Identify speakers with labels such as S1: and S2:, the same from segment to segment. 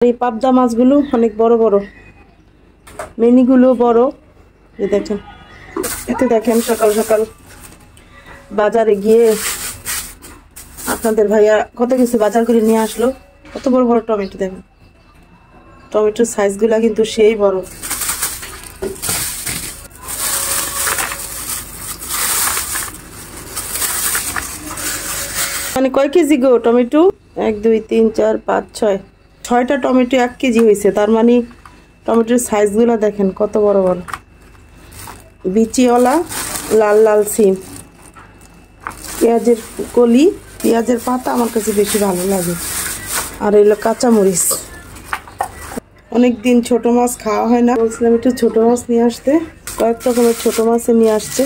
S1: এই পাবদা মাছগুলো অনেক বড় বড়, মিনিগুলো বড়। এই দেখেন, এতে দেখেন সকাল সকাল বাজারে গিয়ে আপনাদের ভাইয়া কত কিছু বাজার করে নিয়ে আসলো। কত বড় বড় টমেটো দেখেন, টমেটোর সাইজগুলা কিন্তু সেই বড়। মানে কয় কেজি গো টমেটো? 1 2 3 4 5 6 6টা টমেটো 1 কেজি হয়েছে। তার মানে টমেটোর সাইজগুলো দেখেন কত বড় বড়। বিচিওয়ালা লাল লাল সিম, পেঁয়াজের কলি, পেঁয়াজের পাতা আমার কাছে বেশি ভালো লাগে। আর এলো কাঁচামরিচ। অনেকদিন ছোট মাছ খাওয়া হয় না, বলছিলাম একটু ছোট মাছ নিয়ে আসতে। কয়েক রকমের ছোট মাছে নিয়ে আসছে।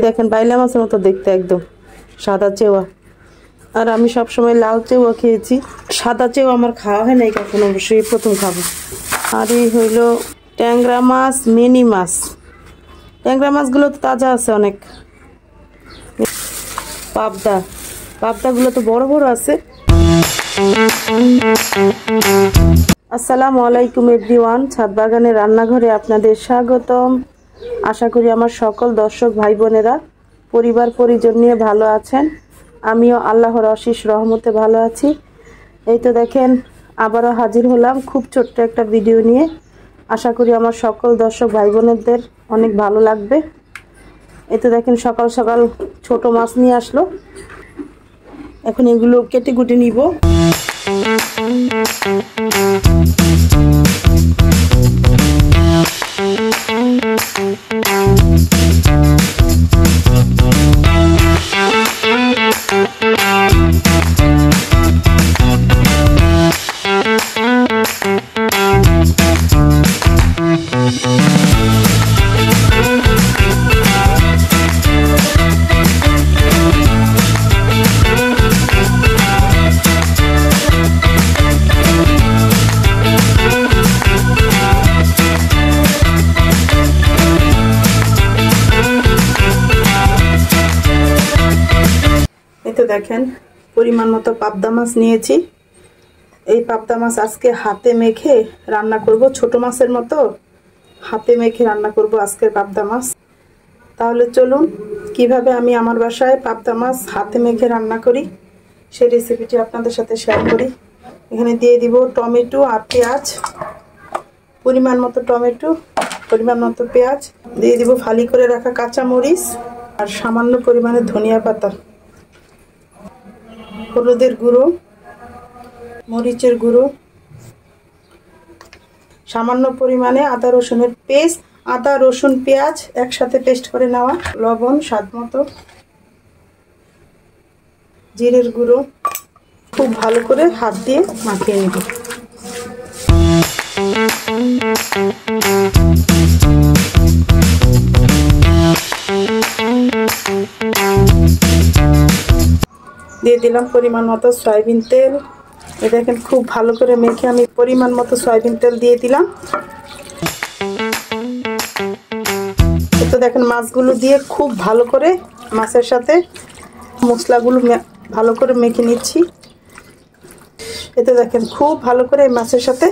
S1: দেখেন বাইলা মাছের মতো দেখতে, একদম সাদা চেওয়া। আর আমি সবসময় লাল চেওয়া খেয়েছি, সাদা চেওয়া আমার খাওয়া হয় নাই কখনো, অবশ্যই প্রথম খাবো। আর এই হইল ট্যাংরা মাছ, মিনি মাছ। ট্যাংরা মাছগুলো তো তাজা আছে অনেক। পাবদা, পাবদাগুলো তো বড় বড় আছে। আসসালামু আলাইকুম এভরিওয়ান, ছাদ বাগানের রান্নাঘরে আপনাদের স্বাগতম। আশা করি আমার সকল দর্শক ভাই বোনেরা পরিবার পরিজন নিয়ে ভালো আছেন। আমিও আল্লাহর অশেষ রহমতে ভালো আছি। এই তো দেখেন আবারও হাজির হলাম খুব ছোট্ট একটা ভিডিও নিয়ে। আশা করি আমার সকল দর্শক ভাই বোনেদের অনেক ভালো লাগবে। এই তো দেখেন সকাল সকাল ছোট মাছ নিয়ে আসলো। এখন এগুলো কেটে কুটে নিব। দেখেন পরিমাণ মতো পাবদা মাছ নিয়েছি। এই পাবদা মাছ আজকে হাতে মেখে রান্না করব, ছোট মাছের মতো হাতে মেখে রান্না করব আজকের পাবদা মাছ। তাহলে চলুন কিভাবে আমি আমার বাসায় পাবদা মাছ হাতে মেখে রান্না করি সেই রেসিপিটি আপনাদের সাথে শেয়ার করি। এখানে দিয়ে দিব টমেটো আর পেঁয়াজ, পরিমাণ মতো টমেটো, পরিমাণ মতো পেঁয়াজ, দিয়ে দিব ফালি করে রাখা কাঁচা মরিচ আর সামান্য পরিমাণে ধনিয়া পাতা, হলুদের গুঁড়ো, মরিচের গুঁড়ো, সামান্য পরিমাণে আদা রসুনের পেস্ট, আদা রসুন পেঁয়াজ একসাথে পেস্ট করে নেওয়া, লবণ স্বাদ মতো, জিরের গুঁড়ো। খুব ভালো করে হাত দিয়ে মাখিয়ে নেব। দিয়ে দিলাম পরিমাণ মতো সয়াবিন তেল। এই দেখেন খুব ভালো করে মেখে আমি পরিমাণ মতো সয়াবিন তেল দিয়ে দিলাম। তো দেখেন মাছগুলো দিয়ে খুব ভালো করে মাছের সাথে মশলাগুলো ভালো করে মেখে নিচ্ছি। এতে দেখেন খুব ভালো করে মাছের সাথে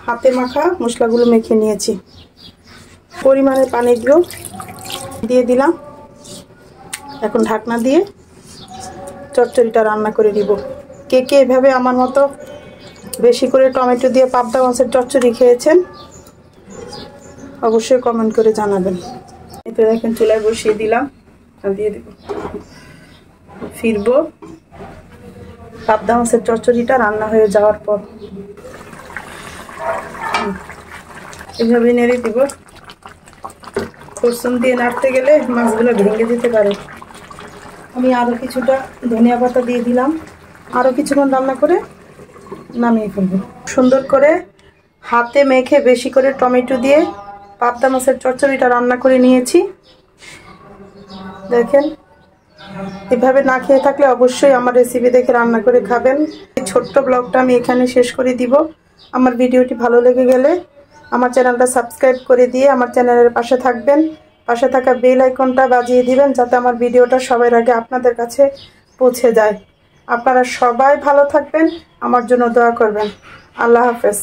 S1: হাতে মাখা মশলাগুলো মেখে নিয়েছি। পরিমাণে পানিগুলো দিয়ে দিলাম। এখন ঢাকনা দিয়ে চচ্চড়িটা রান্না করে নিব। কে কে এভাবে আমার মতো বেশি করে টমেটো দিয়ে পাবদা মাছের চচ্চড়ি খেয়েছেন অবশ্যই কমেন্ট করে জানাবেন। এই তো দেখেন চুলায় বসিয়ে দিলাম, দিয়ে দেব। ফিরবো পাবদা মাছের চচ্চড়িটা রান্না হয়ে যাওয়ার পর। এভাবে নেড়ে দিব। রসুন দিয়ে নাড়তে গেলে মাছগুলো ভেঙে যেতে পারে। আমি আরও কিছুটা ধনিয়া পাতা দিয়ে দিলাম। আরও কিছুক্ষণ রান্না করে নামিয়ে ফেলবো। সুন্দর করে হাতে মেখে বেশি করে টমেটো দিয়ে পাবদা মাছের চচ্চড়িটা রান্না করে নিয়েছি। দেখেন এভাবে না খেয়ে থাকলে অবশ্যই আমার রেসিপি দেখে রান্না করে খাবেন। এই ছোট্ট ব্লগটা আমি এখানে শেষ করে দিব। আমার ভিডিওটি ভালো লেগে গেলে আমার চ্যানেলটা সাবস্ক্রাইব করে দিয়ে আমার চ্যানেলের পাশে থাকবেন। পাশে থাকা বেল আইকনটা বাজিয়ে দিবেন যাতে আমার ভিডিওটা সবার আগে আপনাদের কাছে পৌঁছে যায়। আপনারা সবাই ভালো থাকবেন, আমার জন্য দোয়া করবেন। আল্লাহ হাফেজ।